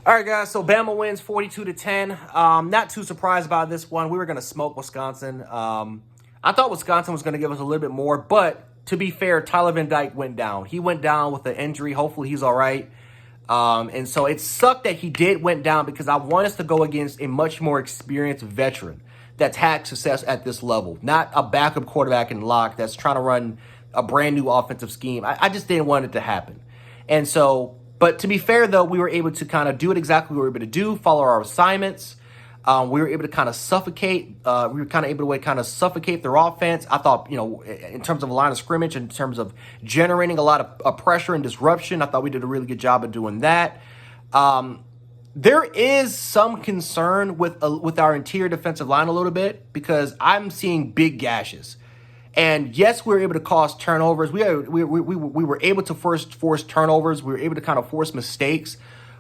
All right, guys. So Bama wins 42-10. Not too surprised by this one. We were going to smoke Wisconsin. I thought Wisconsin was going to give us a little bit more, but to be fair, Tyler Van Dyke went down. He went down with an injury. Hopefully, he's all right. And so it sucked that he went down because I want us to go against a much more experienced veteran that's had success at this level, not a backup quarterback in lock that's trying to run a brand new offensive scheme. I just didn't want it to happen. And so, but to be fair, though, we were able to kind of do it exactly what we were able to do, follow our assignments. We were able to kind of suffocate. We were kind of able to kind of suffocate their offense. I thought, in terms of a line of scrimmage, in terms of generating a lot of pressure and disruption, I thought we did a really good job of doing that. There is some concern with our interior defensive line a little bit because I'm seeing big gashes. And yes, we were able to cause turnovers. We were able to force turnovers. We were able to kind of force mistakes.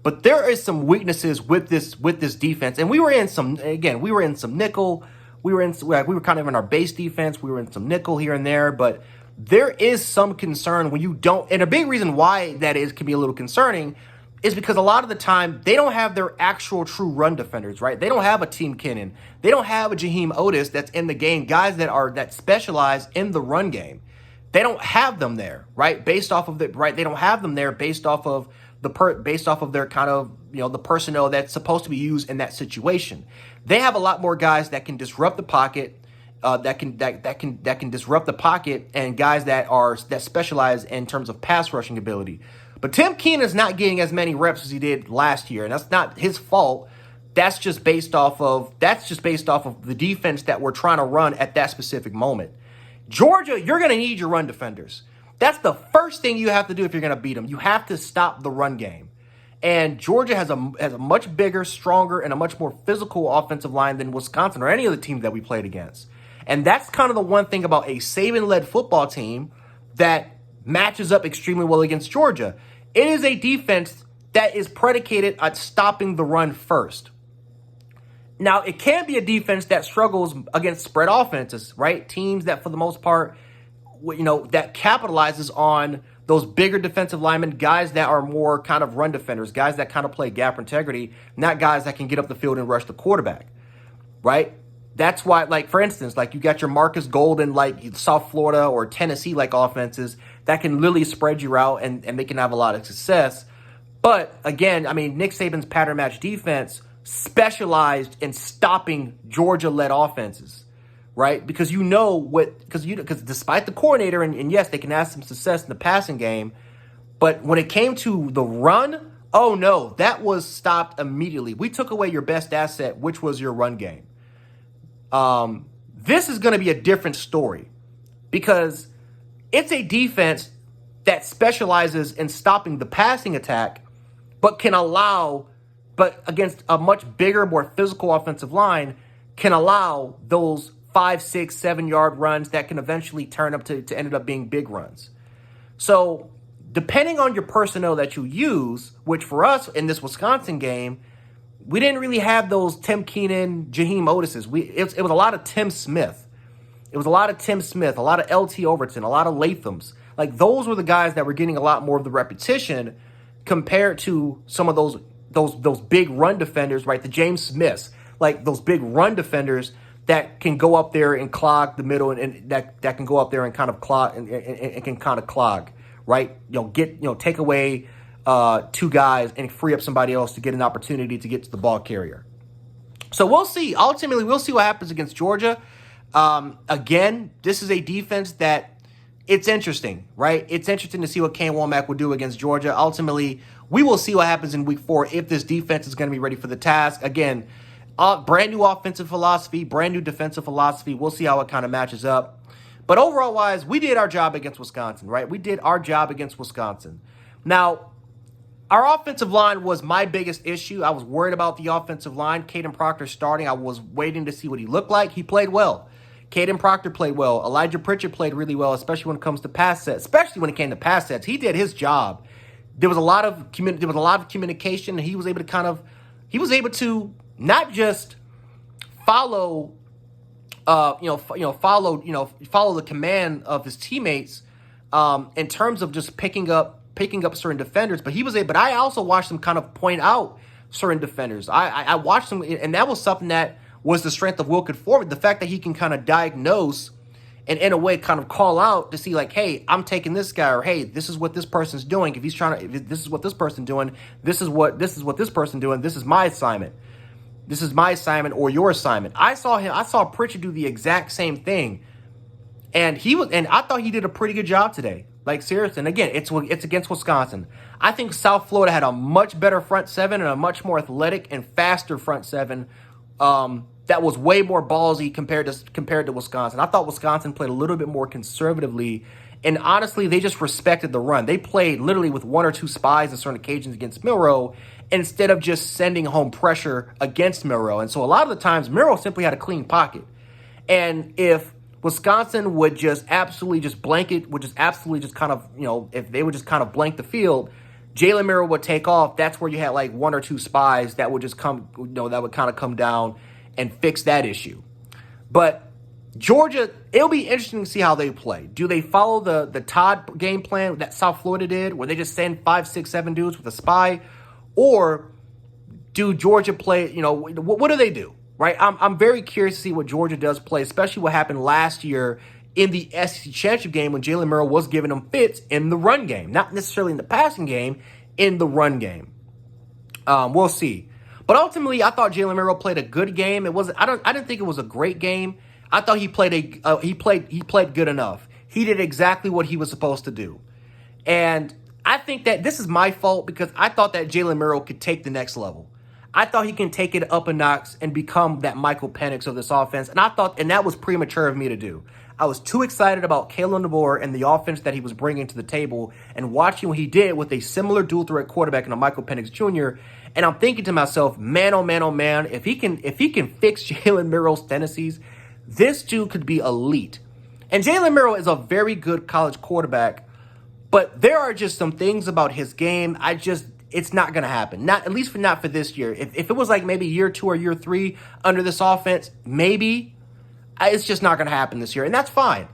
But there is some weaknesses with this defense. And we were in some nickel. We were kind of in our base defense. We were in some nickel here and there. But there is some concern when you don't. And a big reason why that can be a little concerning is because a lot of the time they don't have their actual true run defenders, right? They don't have a Team Kennan. They don't have a Jaheim Otis that's in the game, guys that specialize in the run game. They don't have them there, right? They don't have them there based off of their kind of, the personnel that's supposed to be used in that situation. They have a lot more guys that can disrupt the pocket, that can disrupt the pocket, and guys that specialize in terms of pass rushing ability. But Tim Keenan is not getting as many reps as he did last year, and that's not his fault. That's just based off of the defense that we're trying to run at that specific moment. Georgia, you're going to need your run defenders. That's the first thing you have to do if you're going to beat them. You have to stop the run game. And Georgia has a much bigger, stronger, and a much more physical offensive line than Wisconsin or any other team that we played against. And that's kind of the one thing about a Saban-led football team that matches up extremely well against Georgia. It is a defense that is predicated on stopping the run first. Now, it can be a defense that struggles against spread offenses, right? Teams that, for the most part, that capitalizes on those bigger defensive linemen, guys that are more kind of run defenders, guys that kind of play gap integrity, not guys that can get up the field and rush the quarterback, right? That's why, for instance, you got your Marcus Golden, South Florida or Tennessee, offenses that can literally spread you out and they can have a lot of success. But again, Nick Saban's pattern match defense specialized in stopping Georgia-led offenses, right? Because despite the coordinator, and yes, they can have some success in the passing game, but when it came to the run, oh no, that was stopped immediately. We took away your best asset, which was your run game. This is going to be a different story because it's a defense that specializes in stopping the passing attack, but against a much bigger, more physical offensive line, can allow those 5, 6, 7 yard runs that can eventually turn up to end up being big runs. So depending on your personnel that you use, which for us in this Wisconsin game, we didn't really have those Tim Keenan, Jaheim Otises. It was a lot of Tim Smith. A lot of LT Overton, a lot of Lathams. Those were the guys that were getting a lot more of the repetition compared to some of those big run defenders, right? The James Smiths, those big run defenders that can go up there and clog the middle and that can go up there and kind of clog and can kind of clog, right? Take away two guys and free up somebody else to get an opportunity to get to the ball carrier. So we'll see. Ultimately, we'll see what happens against Georgia. Again, this is a defense that it's interesting, right? It's interesting to see what Kane Womack will do against Georgia. Ultimately, we will see what happens in week 4 if this defense is going to be ready for the task. Again, brand new offensive philosophy, brand new defensive philosophy. We'll see how it kind of matches up. But overall wise, we did our job against Wisconsin, right? We did our job against Wisconsin. Now, our offensive line was my biggest issue. I was worried about the offensive line. Caden Proctor starting. I was waiting to see what he looked like. He played well. Caden Proctor played well. Elijah Pritchett played really well, especially when it comes to pass sets. Especially when it came to pass sets, he did his job. There was a lot of communication, and he was able to not just follow the command of his teammates in terms of just picking up certain defenders, but I also watched him kind of point out certain defenders. I watched him, and that was something that was the strength of Will Conformity. The fact that he can kind of diagnose and in a way kind of call out to see like, hey, I'm taking this guy, or hey, this is what this person's doing. If this is what this person's doing, this is what this person doing. This is my assignment. This is my assignment or your assignment. I saw Pritchard do the exact same thing. And I thought he did a pretty good job today. Like, seriously. And again, it's against Wisconsin. I think South Florida had a much better front seven and a much more athletic and faster front seven. That was way more ballsy compared to Wisconsin. I thought Wisconsin played a little bit more conservatively, and honestly, they just respected the run. They played literally with one or two spies on certain occasions against Milroe instead of just sending home pressure against Milroe. And so a lot of the times, Milroe simply had a clean pocket. And if Wisconsin would just absolutely just blanket, would just absolutely just kind of, if they would just kind of blank the field, Jalen Milroe would take off. That's where you had like one or two spies that would just come, that would kind of come down and fix that issue. But Georgia, it'll be interesting to see how they play. Do they follow the Todd game plan that South Florida did, where they just send 5, 6, 7 dudes with a spy? Or do Georgia play, what do they do, right? I'm very curious to see what Georgia does play, especially what happened last year in the SEC championship game when Jalen Milroe was giving them fits in the run game. Not necessarily in the passing game, in the run game. We'll see. But ultimately, I thought Jalen Milroe played a good game. I didn't think it was a great game. I thought he played good enough. He did exactly what he was supposed to do. And I think that this is my fault because I thought that Jalen Milroe could take the next level. I thought he can take it up a notch and become that Michael Penix of this offense. And that was premature of me to do. I was too excited about Kalen DeBoer and the offense that he was bringing to the table and watching what he did with a similar dual threat quarterback in a Michael Penix Jr. And I'm thinking to myself, man, oh man, oh man, if he can fix Jalen Milroe's tendencies, this dude could be elite. And Jalen Milroe is a very good college quarterback, but there are just some things about his game. It's not going to happen. Not for this year. If it was like maybe year 2 or year 3 under this offense, maybe. It's just not going to happen this year, and that's fine.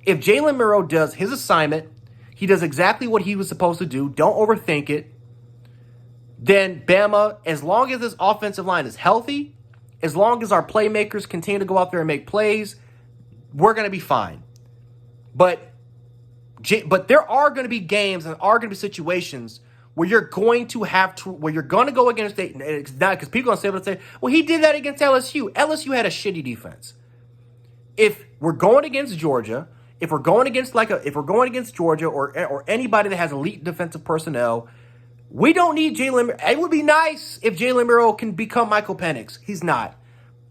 If Jalen Milroe does his assignment, he does exactly what he was supposed to do, don't overthink it, then Bama, as long as this offensive line is healthy, as long as our playmakers continue to go out there and make plays, we're going to be fine. But there are going to be games and are going to be situations where you're going to go against it's not because people are going to say, well, he did that against LSU. LSU had a shitty defense. If we're going against Georgia, if we're going against Georgia or anybody that has elite defensive personnel, we don't need Jalen. It would be nice if Jalen Milroe can become Michael Penix. He's not.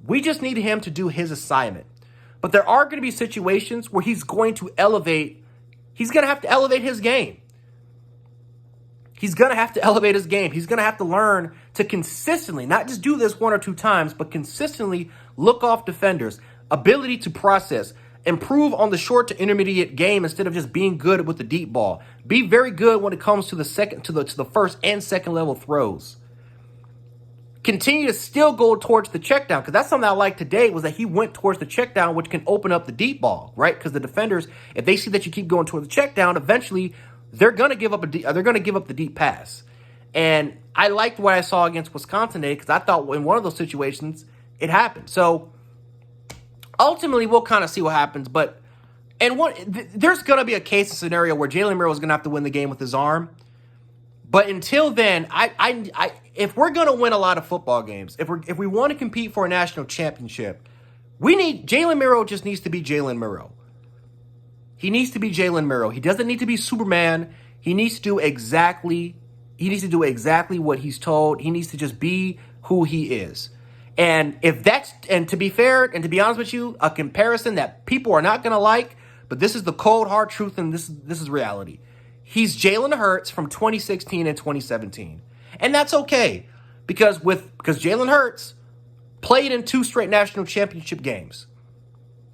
We just need him to do his assignment. But there are going to be situations where he's going to elevate. He's going to have to elevate his game. He's going to have to elevate his game. He's going to have to learn to consistently, not just do this 1 or 2 times, but consistently look off defenders. Ability to process, improve on the short to intermediate game instead of just being good with the deep ball. Be very good when it comes to the first and second level throws. Continue to still go towards the check down, because that's something I liked today was that he went towards the check down, which can open up the deep ball, right? Because the defenders, if they see that you keep going towards the check down, eventually they're gonna give up the deep pass. And I liked what I saw against Wisconsin today because I thought in one of those situations it happened. So ultimately, we'll kind of see what happens, there's going to be a case and scenario where Jalen Milroe is going to have to win the game with his arm. But until then, if we're going to win a lot of football games, if we want to compete for a national championship, Jalen Milroe just needs to be Jalen Milroe. He needs to be Jalen Milroe. He doesn't need to be Superman. He needs to do exactly what he's told. He needs to just be who he is. And to be fair, and to be honest with you, a comparison that people are not going to like, but this is the cold, hard truth, and this is reality. He's Jalen Hurts from 2016 and 2017. And that's okay, because Jalen Hurts played in 2 straight national championship games.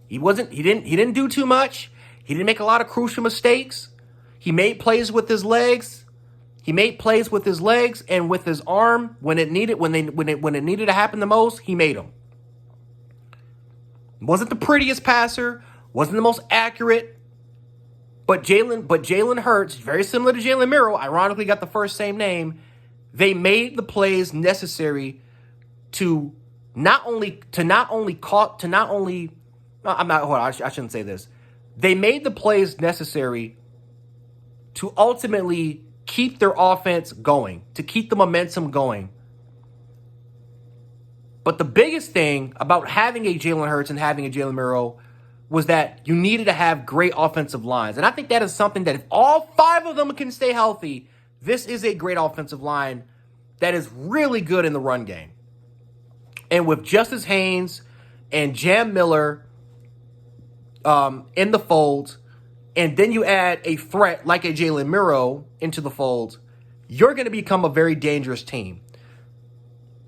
He didn't do too much. He didn't make a lot of crucial mistakes. He made plays with his legs. And with his arm when it needed to happen the most, he made them. Wasn't the prettiest passer, wasn't the most accurate, but Jalen Hurts, very similar to Jalen Milroe, ironically got the first same name, They made the plays necessary to not only I shouldn't say this. They made the plays necessary to ultimately keep their offense going, to keep the momentum going. But the biggest thing about having a Jalen Hurts and having a Jalen Milroe was that you needed to have great offensive lines. And I think that is something that if all 5 of them can stay healthy, this is a great offensive line that is really good in the run game. And with Justice Haynes and Jam Miller in the fold, and then you add a threat like a Jalen Milroe into the fold, you're going to become a very dangerous team.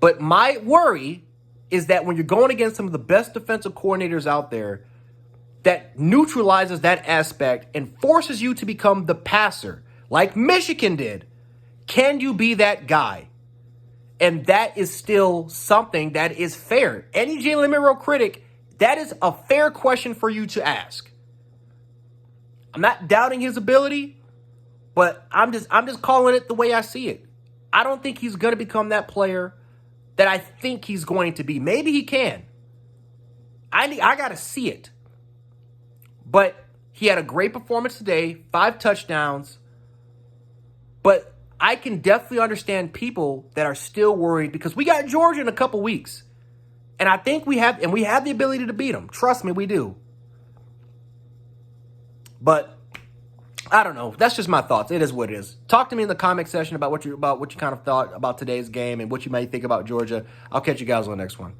But my worry is that when you're going against some of the best defensive coordinators out there, that neutralizes that aspect and forces you to become the passer, like Michigan did. Can you be that guy? And that is still something that is fair. Any Jalen Milroe critic, that is a fair question for you to ask. I'm not doubting his ability, but I'm just calling it the way I see it. I don't think he's going to become that player that I think he's going to be. Maybe he can. I got to see it. But he had a great performance today, 5 touchdowns. But I can definitely understand people that are still worried because we got Georgia in a couple weeks. And I think we have the ability to beat them. Trust me, we do. But I don't know. That's just my thoughts. It is what it is. Talk to me in the comment section about what you kind of thought about today's game and what you might think about Georgia. I'll catch you guys on the next one.